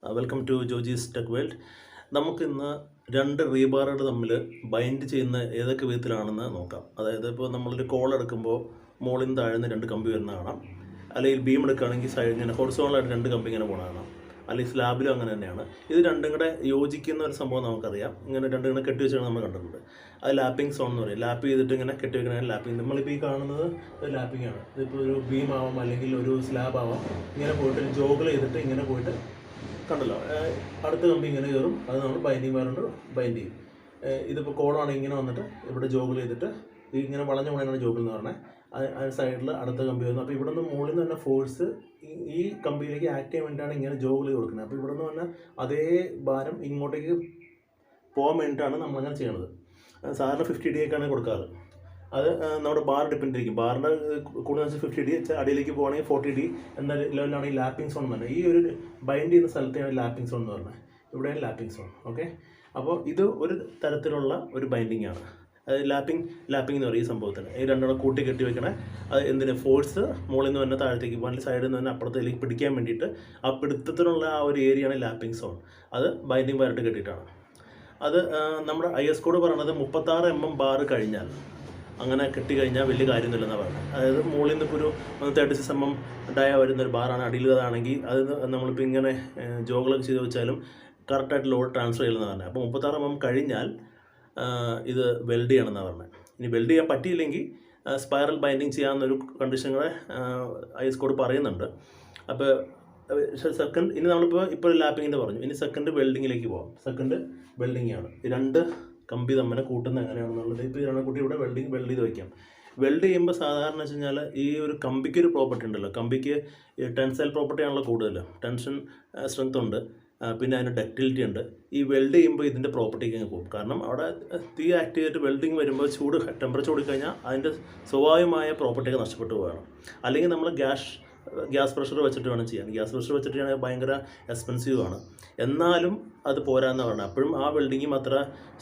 Welcome to Joji's tech world. നമുക്കിന്ന് രണ്ട് റീബാറുകൾ തമ്മിൽ ബൈൻഡ് ചെയ്യുന്ന ഏതൊക്കെ വിധത്തിലാണെന്ന് നോക്കാം. അതായത് ഇപ്പോൾ നമ്മളൊരു കോൾ എടുക്കുമ്പോൾ മുകളിൽ നിന്ന് താഴ്ന്ന് രണ്ട് കമ്പി വരുന്ന കാണാം, അല്ലെങ്കിൽ ബീം എടുക്കുകയാണെങ്കിൽ സൈഡ് ഇങ്ങനെ ഹൊറിസോണലായിട്ട് രണ്ട് കമ്പി ഇങ്ങനെ പോകണ കാണാം, അല്ലെങ്കിൽ സ്ലാബിലും അങ്ങനെ തന്നെയാണ്. ഇത് രണ്ടും കൂടെ യോജിക്കുന്ന ഒരു സംഭവം നമുക്കറിയാം. ഇങ്ങനെ രണ്ടും കൂടെ കെട്ടി വെച്ചാണ് നമ്മൾ കണ്ടിട്ടുണ്ട്. അത് ലാപ്പിംഗ് സോൺ എന്ന് പറയും. ലാപ്പ് ചെയ്തിട്ട് ഇങ്ങനെ കെട്ടി വെക്കണ ലാപ്പിംഗ്. നമ്മളിപ്പോൾ ഈ കാണുന്നത് ലാപ്പിംഗ് ആണ്. ഇതിപ്പോൾ ഒരു ബീം ആവാം, അല്ലെങ്കിൽ ഒരു സ്ലാബ് ആവാം. ഇങ്ങനെ പോയിട്ട് ജോഗിൾ ചെയ്തിട്ട് ഇങ്ങനെ പോയിട്ട് കണ്ടല്ലോ, അടുത്ത കമ്പി ഇങ്ങനെ കയറും. അത് നമ്മൾ ബൈൻഡിങ് വയറുകൊണ്ട് ബൈൻഡ് ചെയ്യും. ഇതിപ്പോൾ കോളാണെങ്കിൽ ഇങ്ങനെ വന്നിട്ട് ഇവിടെ ജോഗിൾ ചെയ്തിട്ട് ഇങ്ങനെ വളഞ്ഞ വളയാണ് ജോഗിൾ എന്ന് പറഞ്ഞാൽ അതിന് സൈഡിൽ അടുത്ത കമ്പി വരുന്നു. അപ്പോൾ ഇവിടെ നിന്ന് മുകളിൽ നിന്ന് തന്നെ ഫോഴ്സ് ഈ കമ്പിയിലേക്ക് ആക്ട് ചെയ്യാൻ വേണ്ടിയിട്ടാണ് ഇങ്ങനെ ജോഗിൾ ചെയ്ത് കൊടുക്കുന്നത്. അപ്പോൾ ഇവിടെ നിന്ന് പറഞ്ഞാൽ അതേ ഭാരം ഇങ്ങോട്ടേക്ക് പോകാൻ വേണ്ടിയിട്ടാണ് നമ്മളങ്ങനെ ചെയ്യണത്. സാധാരണ 50D ഒക്കെയാണ് കൊടുക്കാറ്. അത് നമ്മുടെ ബാർ ഡിപ്പെൻഡ് ചെയ്യും. ബാറിൻ്റെ കൂടുതൽ 50D, അടിയിലേക്ക് പോകുകയാണെങ്കിൽ 40D എന്ന ലെവലിലാണ് ഈ ലാപ്പിംഗ് സോൺ എന്ന് പറഞ്ഞത്. ഈ ഒരു ബൈൻഡ് ചെയ്യുന്ന സ്ഥലത്തെയാണ് ലാപ്പിംഗ് സോൺ എന്ന് പറഞ്ഞത്. ഇവിടെയാണ് ലാപ്പിംഗ് സോൺ. ഓക്കെ, അപ്പോൾ ഇത് ഒരു തരത്തിലുള്ള ഒരു ബൈൻഡിങ് ആണ്. ലാപ്പിംഗ് എന്ന് പറയും ഈ സംഭവത്തിന്. ഈ രണ്ടെണ്ണം കൂട്ടി കെട്ടി വെക്കണേ. അത് എന്തിന് ഫോഴ്സ് മുകളിൽ നിന്ന് തന്നെ താഴത്തേക്ക് പോകാൻ, സൈഡിൽ നിന്ന് തന്നെ അപ്പുറത്തേക്ക് പിടിക്കാൻ വേണ്ടിയിട്ട് ആ പിടുത്തത്തിനുള്ള ആ ഒരു ഏരിയയാണ് ലാപ്പിംഗ് സോൺ. അത് ബൈൻഡിങ് വയറിട്ട് കെട്ടിയിട്ടാണ്. അത് നമ്മുടെ IS കോഡ് പറയുന്നത് 36 mm ബാർ കഴിഞ്ഞാൽ, അങ്ങനെ കെട്ടിക്കഴിഞ്ഞാൽ വലിയ കാര്യമൊന്നുമില്ലെന്നാണ് പറയുന്നത്. അതായത് മുകളിൽ നിന്ന് ഇപ്പോൾ ഒരു 36 mm ഡയ വരുന്നൊരു ബാറാണ്, അടിയിലതാണെങ്കിൽ അത് നമ്മളിപ്പോൾ ഇങ്ങനെ ജോഗിളൊക്കെ ചെയ്ത് വെച്ചാലും കറക്റ്റായിട്ട് ലോഡ് ട്രാൻസ്ഫർ ചെയ്യണമെന്ന് പറഞ്ഞത്. അപ്പോൾ 36 mm കഴിഞ്ഞാൽ ഇത് വെൽഡ് ചെയ്യണമെന്നാണ് പറഞ്ഞത്. ഇനി വെൽഡ് ചെയ്യാൻ പറ്റിയില്ലെങ്കിൽ സ്പൈറൽ ബൈൻഡിങ് ചെയ്യാവുന്നൊരു കണ്ടീഷനുകളെ IS കോഡ് പറയുന്നുണ്ട്. അപ്പോൾ സെക്കൻഡ്, ഇനി നമ്മളിപ്പോൾ ലാപ്പിങ്ങിൻ്റെ പറഞ്ഞു, ഇനി സെക്കൻഡ് വെൽഡിങ്ങിലേക്ക് പോകാം. സെക്കൻഡ് വെൽഡിങ് ആണ്. ഈ രണ്ട് കമ്പി തമ്മിൽ കൂട്ടുന്നത് എങ്ങനെയാണെന്നുള്ളത് ഇപ്പോൾ ഈ രണ്ട് കൂട്ടി ഇവിടെ വെൽഡ് ചെയ്ത് വയ്ക്കാം. വെൽഡ് ചെയ്യുമ്പോൾ സാധാരണ വെച്ച് കഴിഞ്ഞാൽ ഈ ഒരു കമ്പിക്ക് ഒരു പ്രോപ്പർട്ടി ഉണ്ടല്ലോ. കമ്പിക്ക് ടെൻസൈൽ പ്രോപ്പർട്ടി ആണല്ലോ കൂടുതൽ, ടെൻഷൻ സ്ട്രെങ്ത് ഉണ്ട്, പിന്നെ അതിന് ഡക്റ്റിലിറ്റി ഉണ്ട്. ഈ വെൽഡ് ചെയ്യുമ്പോൾ ഇതിൻ്റെ പ്രോപ്പർട്ടിക്ക് അങ്ങ് പോകും. കാരണം അവിടെ തീ ആക്ട് ചെയ്തിട്ട് വെൽഡിങ് വരുമ്പോൾ ടെമ്പറേച്ചർ കൂടിക്കഴിഞ്ഞാൽ അതിൻ്റെ സ്വാഭാവികമായ പ്രോപ്പർട്ടിയൊക്കെ നഷ്ടപ്പെട്ടു പോകണം. അല്ലെങ്കിൽ നമ്മൾ ഗ്യാസ് പ്രഷർ വെച്ചിട്ട് വേണം ചെയ്യാൻ. ഗ്യാസ് പ്രഷർ വെച്ചിട്ടാണെങ്കിൽ ഭയങ്കര എക്സ്പെൻസീവ് ആണ്. എന്നാലും അത് പോരാന്ന് പറഞ്ഞാൽ അപ്പോഴും ആ വെൽഡിങ്ങും അത്ര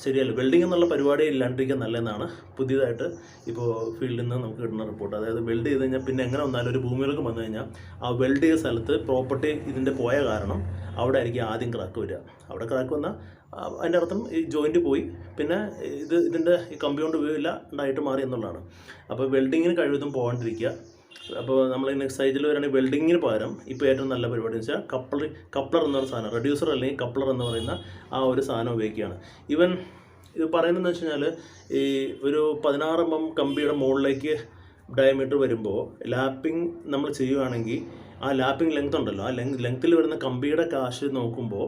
ശരിയല്ല. വെൽഡിംഗ് എന്നുള്ള പരിപാടിയെ ഇല്ലാണ്ടിരിക്കാൻ നല്ലതെന്നാണ് പുതിയതായിട്ട് ഇപ്പോൾ ഫീൽഡിൽ നിന്ന് നമുക്ക് കിട്ടുന്ന റിപ്പോർട്ട്. അതായത് വെൽഡ് ചെയ്ത് കഴിഞ്ഞാൽ പിന്നെ എങ്ങനെ വന്നാലും ഒരു ഭൂമിയിലേക്ക് വന്നു കഴിഞ്ഞാൽ ആ വെൽഡ് ചെയ്ത സ്ഥലത്ത് പ്രോപ്പർട്ടി ഇതിൻ്റെ പോയ കാരണം അവിടെ ആയിരിക്കും ആദ്യം ക്രാക്ക് വരിക. അവിടെ ക്രാക്ക് വന്നാൽ അതിൻ്റെ അർത്ഥം ഈ ജോയിൻറ്റ് പോയി, പിന്നെ ഇതിൻ്റെ ഈ കമ്പൗണ്ട് ഇല്ല ഉണ്ടായിട്ട് മാറി എന്നുള്ളതാണ്. അപ്പോൾ വെൽഡിങ്ങിന് കഴിവതും പോകാണ്ടിരിക്കുക. അപ്പോൾ നമ്മൾ നെക്സ്റ്റ് സൈഡിൽ വരികയാണെങ്കിൽ വെൽഡിങ്ങിന് പകരം ഇപ്പോൾ ഏറ്റവും നല്ല പരിപാടി എന്ന് വെച്ചാൽ കപ്ലർ എന്ന ഒരു സാധനം, റെഡ്യൂസർ അല്ലെങ്കിൽ കപ്ലർ എന്ന് പറയുന്ന ആ ഒരു സാധനം ഉപയോഗിക്കുകയാണ്. ഇവൻ ഇത് പറയുന്നതെന്ന് വെച്ച് കഴിഞ്ഞാൽ ഈ ഒരു 16 mm കമ്പിയുടെ മുകളിലേക്ക് ഡയമീറ്റർ വരുമ്പോൾ ലാപ്പിംഗ് നമ്മൾ ചെയ്യുകയാണെങ്കിൽ ആ ലാപ്പിംഗ് ലെങ്ത് ഉണ്ടല്ലോ, ആ ലെങ്ത്തിൽ വരുന്ന കമ്പിയുടെ കാശ് നോക്കുമ്പോൾ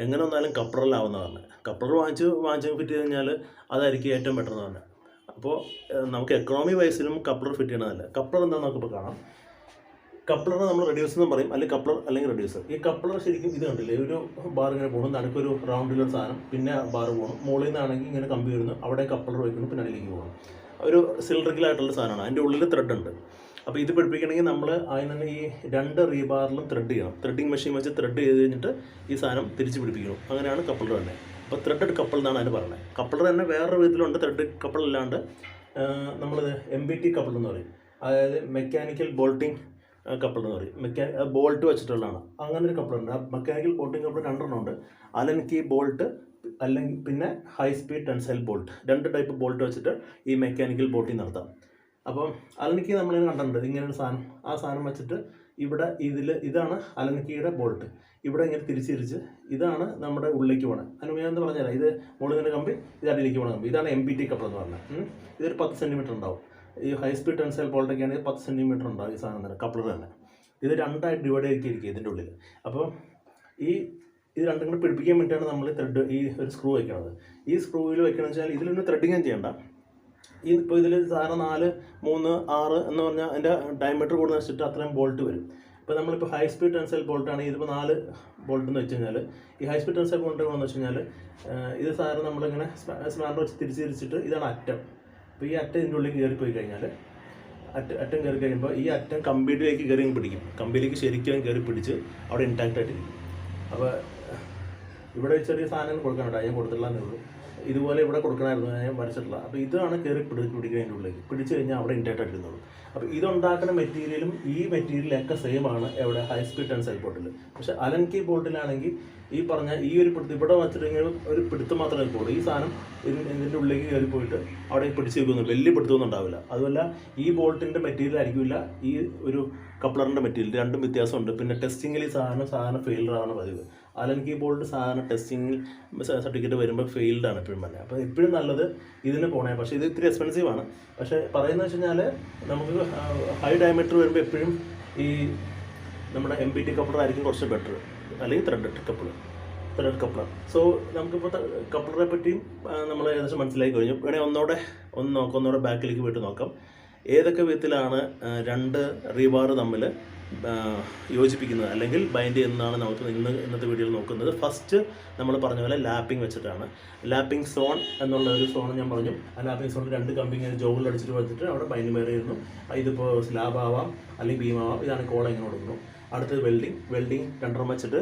എങ്ങനെ വന്നാലും കപ്ലറിലാവുന്നതാണ്. കപ്ലർ വാങ്ങിച്ച് ഫിറ്റ് ചെയ്ത് കഴിഞ്ഞാൽ അതായിരിക്കും ഏറ്റവും ബെറ്റർ എന്ന് പറഞ്ഞാൽ. അപ്പോൾ നമുക്ക് എക്കണോമി വൈസിലും കപ്ലർ ഫിറ്റ് ചെയ്യണതല്ല. കപ്ലർ എന്താണെന്ന് നമുക്കിപ്പോൾ കാണാം. കപ്ലർ നമ്മൾ റെഡ്യൂസർ എന്ന് പറയും, അല്ലെങ്കിൽ കപ്ലർ അല്ലെങ്കിൽ റെഡ്യൂസർ. ഈ കപ്ലർ ശരിക്കും ഇത് കണ്ടില്ലേ, ഒരു ബാർ ഇങ്ങനെ പോകണം, നടുക്കൊരു റൗണ്ടിലൊരു സാധനം, പിന്നെ ബാർ പോകണം, മുകളിൽ നിന്നാണെങ്കിൽ ഇങ്ങനെ കമ്പി വരുന്നു, അവിടെ കപ്ലർ വയ്ക്കണം, പിന്നെ അതിലേക്ക് പോകണം. ഒരു സിലിണ്ടറിക്കലായിട്ടുള്ള സാധനമാണ്, അതിൻ്റെ ഉള്ളിൽ ത്രെഡ് ഉണ്ട്. അപ്പോൾ ഇത് പിടിപ്പിക്കണമെങ്കിൽ നമ്മൾ അതിന് തന്നെ ഈ രണ്ട് റീബാറിലും ത്രെഡ് ചെയ്യണം. ത്രെഡിങ് മെഷീൻ വെച്ച് ത്രെഡ് ചെയ്ത് കഴിഞ്ഞിട്ട് ഈ സാധനം തിരിച്ച് പിടിപ്പിക്കണം. അങ്ങനെയാണ് കപ്ലർ തന്നെ. അപ്പോൾ ത്രെഡഡ് കപ്പിൾ എന്നാണ് അതിന് പറയുന്നത്. കപ്പിൾ തന്നെ വേറൊരു വിധത്തിലുണ്ട്. ത്രെഡ് കപ്പിൾ അല്ലാണ്ട് നമ്മളിത് MBT കപ്പിൾ എന്ന് പറയും. അതായത് മെക്കാനിക്കൽ ബോൾട്ടിങ് കപ്പിൾ എന്ന് പറയും. ബോൾട്ട് വെച്ചിട്ടുള്ളതാണ്. അങ്ങനെ ഒരു കപ്പിളുണ്ട്. ആ മെക്കാനിക്കൽ ബോൾട്ടിങ് കപ്പിൾ 2 ഉണ്ട്. അലൻകി ബോൾട്ട് അല്ലെങ്കിൽ പിന്നെ high speed tensile bolt, 2 type bolt വെച്ചിട്ട് ഈ മെക്കാനിക്കൽ ബോൾട്ടിങ് നടത്താം. അപ്പം അലൻകി നമ്മളിങ്ങനെ കണ്ടിട്ടുണ്ട്, ഇങ്ങനെ ഒരു സാധനം. ആ സാധനം വെച്ചിട്ട് ഇവിടെ ഇതാണ് അലൻകിയുടെ ബോൾട്ട്. ഇവിടെ ഇങ്ങനെ തിരിച്ച് ഇതാണ് നമ്മുടെ ഉള്ളിലേക്ക് പോകണം. അതിന് ഞാൻ എന്ന് പറഞ്ഞാൽ ഇത് മുകളിൽ നിന്ന് കമ്പി, ഇത് അടിയിലേക്ക് പോകണം കമ്പി. ഇതാണ് MBT കപ്പിൾ എന്ന് പറഞ്ഞത്. ഇതൊരു 10 cm ഉണ്ടാവും. ഈ ഹൈ സ്പീഡ് ടെൻസൈൽ ബോൾട്ടൊക്കെ ആണെങ്കിൽ 10 cm ഉണ്ടാവും ഈ സാധനം തന്നെ, കപ്പിളർ തന്നെ. ഇത് 2 ആയിട്ട് ഡിവൈഡ് ആക്കിയിരിക്കും ഇതിൻ്റെ ഉള്ളിൽ. അപ്പോൾ ഇത് രണ്ടും കൂടെ പിടിപ്പിക്കാൻ വേണ്ടിയിട്ടാണ് നമ്മൾ ഈ ഒരു സ്ക്രൂ വയ്ക്കുന്നത്. ഈ സ്ക്രൂവിൽ വയ്ക്കണമെന്ന് വെച്ചാൽ ഇതിലൊന്നും ത്രെഡിങ് ചെയ്യണ്ട. ഇപ്പോൾ ഇതിൽ സാധാരണ 4, 3, 6 എന്ന് പറഞ്ഞാൽ അതിൻ്റെ ഡയമീറ്റർ കൂടുതൽ വെച്ചിട്ട് അത്രയും ബോൾട്ട് വരും. ഇപ്പോൾ നമ്മളിപ്പോൾ ഹൈ സ്പീഡ് ടെൻസൈൽ ബോൾട്ടാണെങ്കിൽ ഇതിപ്പോൾ 4 ബോൾട്ട് എന്ന് വെച്ച് കഴിഞ്ഞാൽ, ഈ ഹൈ സ്പീഡ് ടെൻസൈൽ ബോൾട്ട് എന്ന് വെച്ച് കഴിഞ്ഞാൽ ഇത് സാധാരണ നമ്മളിങ്ങനെ സ്പാനർ വെച്ച് തിരിച്ചിട്ട് ഇതാണ് അറ്റം. അപ്പോൾ ഈ അറ്റം ഇതിൻ്റെ ഉള്ളിൽ കയറി പോയി കഴിഞ്ഞാൽ അറ്റം കയറി കഴിയുമ്പോൾ ഈ അറ്റം കമ്പിയിലേക്ക് കയറി പിടിക്കും. കമ്പിയിലേക്ക് ശരിക്കും കയറി പിടിച്ച് അവിടെ ഇൻടാക്റ്റ് ആയിട്ടിരിക്കും. അപ്പോൾ ഇവിടെ ചെറിയ സാധനങ്ങൾ കൊടുക്കാനുണ്ട്, ഞാൻ കൊടുത്തിട്ടില്ലെന്നേ ഉള്ളൂ. ഇതുപോലെ ഇവിടെ കൊടുക്കണമായിരുന്നു, ഞാൻ വരച്ചിട്ടില്ല. അപ്പോൾ ഇതാണ് കയറി പിടിക്കുക അതിൻ്റെ ഉള്ളിലേക്ക്. പിടിച്ച് കഴിഞ്ഞാൽ അവിടെ ഇൻറ്റായിട്ട് എടുക്കുന്നുള്ളൂ. അപ്പോൾ ഇതുണ്ടാക്കുന്ന മെറ്റീരിയലും ഈ മെറ്റീരിയലൊക്കെ സെയിം ആണ് എവിടെ ഹൈ സ്പീഡ് ടെൻസൈൽ ബോൾട്ടിൽ. പക്ഷേ അലൻ കീ ബോൾട്ടിലാണെങ്കിൽ ഈ പറഞ്ഞ ഈ ഒരു പിടുത്തം ഇവിടെ വച്ചിട്ടുണ്ടെങ്കിൽ ഒരു പിടുത്തം മാത്രമേ പോകുള്ളൂ. ഈ സാധനം ഇതിൻ്റെ ഉള്ളിലേക്ക് കയറി പോയിട്ട് അവിടെ പിടിച്ച് വെക്കുന്നു, വലിയ പിടുത്തമൊന്നും ഉണ്ടാവില്ല. അതുമല്ല ഈ ബോൾട്ടിൻ്റെ മെറ്റീരിയൽ ആയിരിക്കില്ല ഈ ഒരു കപ്ലറിൻ്റെ മെറ്റീരിയൽ, രണ്ടും വ്യത്യാസമുണ്ട്. പിന്നെ ടെസ്റ്റിങ്ങിൽ ഈ സാധനം ഫെയിൽഡ് ആണ് പതിവ്. അലൻ കീ ബോൾട്ട് സാധനം ടെസ്റ്റിങ്ങിൽ സർട്ടിഫിക്കറ്റ് വരുമ്പോൾ ഫെയിൽഡ് ആണ് എപ്പോഴും പറഞ്ഞത്. അപ്പോൾ എപ്പോഴും നല്ലത് ഇതിന് പോകണേ. പക്ഷേ ഇത് ഇത്തിരി എക്സ്പെൻസീവ് ആണ്. പക്ഷേ പറയുന്നത് വെച്ച് കഴിഞ്ഞാൽ നമുക്ക് ഹൈ ഡയമീറ്റർ വരുമ്പോൾ എപ്പോഴും ഈ നമ്മുടെ MBT കപ്ലർ ആയിരിക്കും കുറച്ച് ബെറ്റർ, അല്ലെങ്കിൽ ത്രെഡ് കപ്ലർ. സോ നമുക്കിപ്പോൾ കപ്ലറെ പറ്റിയും നമ്മൾ ഏകദേശം മനസ്സിലാക്കി കഴിഞ്ഞു. വേണമെങ്കിൽ ഒന്നുകൂടെ ബാക്കിലേക്ക് പോയിട്ട് നോക്കാം. ഏതൊക്കെ വിധത്തിലാണ് രണ്ട് റീബാർ തമ്മിൽ യോജിപ്പിക്കുന്നത് അല്ലെങ്കിൽ ബൈൻഡ് ചെയ്യുന്നതാണ് നമുക്ക് ഇന്നത്തെ വീഡിയോയിൽ നോക്കുന്നത്. ഫസ്റ്റ് നമ്മൾ പറഞ്ഞ പോലെ ലാപ്പിംഗ് വെച്ചിട്ടാണ്. ലാപ്പിംഗ് സോൺ എന്നുള്ള ഒരു സോൺ ഞാൻ പറഞ്ഞു. ആ ലാപ്പിംഗ് സോണിൽ രണ്ട് കമ്പി ഇങ്ങനെ ജോഗിൽ അടിച്ചിട്ട് വെച്ചിട്ട് അവിടെ ബൈൻഡ് മേറെ ചെയ്യുന്നു. ഇതിപ്പോൾ സ്ലാബ് ആവാം അല്ലെങ്കിൽ ബീം ആവാം. ഇതാണ് കോള ഇങ്ങനെ കൊടുക്കുന്നു. അടുത്തത് വെൽഡിങ് രണ്ടെണ്ണം വെച്ചിട്ട്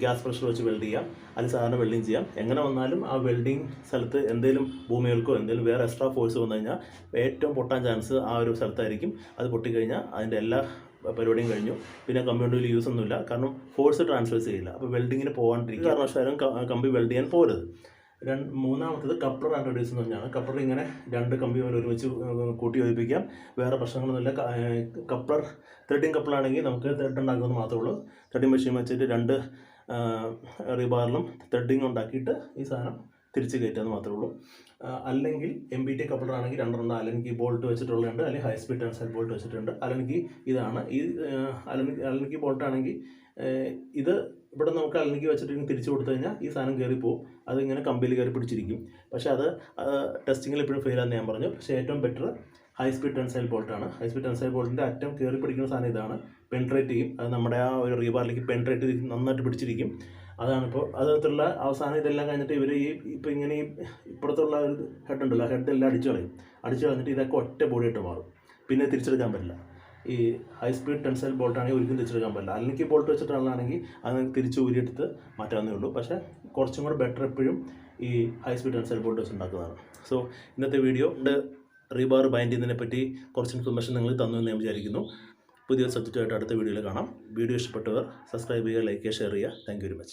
ഗ്യാസ് പ്രഷർ വെച്ച് വെൽഡ് ചെയ്യാം, അതിൽ സാധാരണ വെൽഡിങ് ചെയ്യാം. എങ്ങനെ വന്നാലും ആ വെൽഡിങ് സ്ഥലത്ത് എന്തെങ്കിലും ഭൂമികൾക്കോ എന്തെങ്കിലും വേറെ എക്സ്ട്രാ ഫോഴ്സ് വന്നു കഴിഞ്ഞാൽ ഏറ്റവും പൊട്ടാൻ ചാൻസ് ആ ഒരു സ്ഥലത്തായിരിക്കും. അത് പൊട്ടിക്കഴിഞ്ഞാൽ അതിൻ്റെ എല്ലാ പരിപാടിയും കഴിഞ്ഞു. പിന്നെ കമ്പി കൊണ്ട് യൂസ് ഒന്നുമില്ല, കാരണം ഫോഴ്സ് ട്രാൻസ്ഫേഴ്സ് ചെയ്യില്ല. അപ്പോൾ വെൽഡിങ്ങിന് പോകാണ്ടിരിക്കും. കാരണവശാലും കമ്പി വെൽഡ് ചെയ്യാൻ പോരുത്. മൂന്നാമത്തത് കപ്ലർ ആൻഡ് റെഡ്യൂസ് എന്ന് പറഞ്ഞാൽ കപ്ലർ ഇങ്ങനെ രണ്ട് കമ്പി പോലെ ഒരുമിച്ച് കൂട്ടി യോജിപ്പിക്കാം, വേറെ പ്രശ്നങ്ങളൊന്നുമില്ല. കപ്ലർ ത്രെഡിങ് കപ്ലറാണെങ്കിൽ നമുക്ക് ത്രെഡ് ഉണ്ടാക്കുന്നത് മാത്രമേ ഉള്ളൂ. ത്രെഡിങ് മെഷീൻ വെച്ചിട്ട് രണ്ട് റീബാറിലും ത്രെഡിങ് ഉണ്ടാക്കിയിട്ട് ഈ സാധനം തിരിച്ച് കയറ്റാന്ന് മാത്രമേ ഉള്ളൂ. അല്ലെങ്കിൽ MBT കപ്ലറാണെങ്കിൽ രണ്ടെണ്ണം അലൻ കീ ബോൾട്ട് വെച്ചിട്ടുള്ളതുണ്ട്, അല്ലെങ്കിൽ ഹൈ സ്പീഡ് ടെൻസൈൽ ബോൾട്ട് വെച്ചിട്ടുണ്ട്. അലൻ കീ ഇതാണ്. ഈ അലൻ കീ ബോൾട്ടാണെങ്കിൽ ഇത് ഇവിടെ നമുക്ക് അലൻ കീ വെച്ചിട്ട് തിരിച്ചു കൊടുത്തു കഴിഞ്ഞാൽ ഈ സാധനം കയറി പോകും, അതിങ്ങനെ കമ്പിയിൽ കയറി പിടിച്ചിരിക്കും. പക്ഷേ അത് ടെസ്റ്റിങ്ങിൽ എപ്പോഴും ഫെയിലാന്ന് ഞാൻ പറഞ്ഞു. പക്ഷേ ഏറ്റവും ബെറ്റർ ഹൈ സ്പീഡ് ടെൻസൈൽ ബോൾട്ടാണ്. ഹൈ സ്പീഡ് ടെൻസൈൽ ബോൾട്ടിൻ്റെ അറ്റം കയറി പിടിക്കുന്ന സാധനം ഇതാണ്. പെൻട്രേറ്റ് ചെയ്യും, അത് നമ്മുടെ ആ ഒരു റീബാറിലേക്ക് പെൻട്രേറ്റ് ചെയ്ത് നന്നായിട്ട് പിടിച്ചിരിക്കും. അതാണിപ്പോൾ അതിനകത്തുള്ള അവസാനം ഇതെല്ലാം കഴിഞ്ഞിട്ട് ഇവർ ഇപ്പോൾ ഇങ്ങനെ ഇപ്പുറത്തുള്ള ഒരു ഹെഡ് ഉണ്ടല്ലോ, ഹെഡ് എല്ലാം അടിച്ചു കളഞ്ഞിട്ട് ഇതൊക്കെ ഒറ്റ ബോഡിയായിട്ട് മാറും. പിന്നെ തിരിച്ചെടുക്കാൻ പറ്റില്ല. ഈ ഹൈ സ്പീഡ് ടെൻസൈൽ ബോൾട്ടാണെങ്കിൽ ഒരിക്കലും തിരിച്ചെടുക്കാൻ പറ്റില്ല. അല്ലെങ്കിൽ ബോൾട്ട് വെച്ചിട്ടാണെങ്കിൽ അത് തിരിച്ച് ഊരിയെടുത്ത് മാറ്റാവുന്നേ ഉള്ളൂ. പക്ഷേ കുറച്ചും കൂടെ ബെറ്റർ എപ്പോഴും ഈ ഹൈ സ്പീഡ് ടെൻസൈൽ ബോൾട്ട് വെച്ച് ഉണ്ടാക്കുന്നതാണ്. സോ ഇന്നത്തെ വീഡിയോ റീബാർ ബൈൻഡ് ചെയ്യുന്നതിനെ പറ്റി കുറച്ച് ഇൻഫർമേഷൻ നിങ്ങൾ തന്നു എന്ന് ഞാൻ വിചാരിക്കുന്നു. പുതിയ സബ്ജക്റ്റായിട്ട് അടുത്ത വീഡിയോയിൽ കാണാം. വീഡിയോ ഇഷ്ടപ്പെട്ടവർ സബ്സ്ക്രൈബ് ചെയ്യുക, ലൈക്ക് ചെയ്യുക, ഷെയർ ചെയ്യുക. Thank you very much.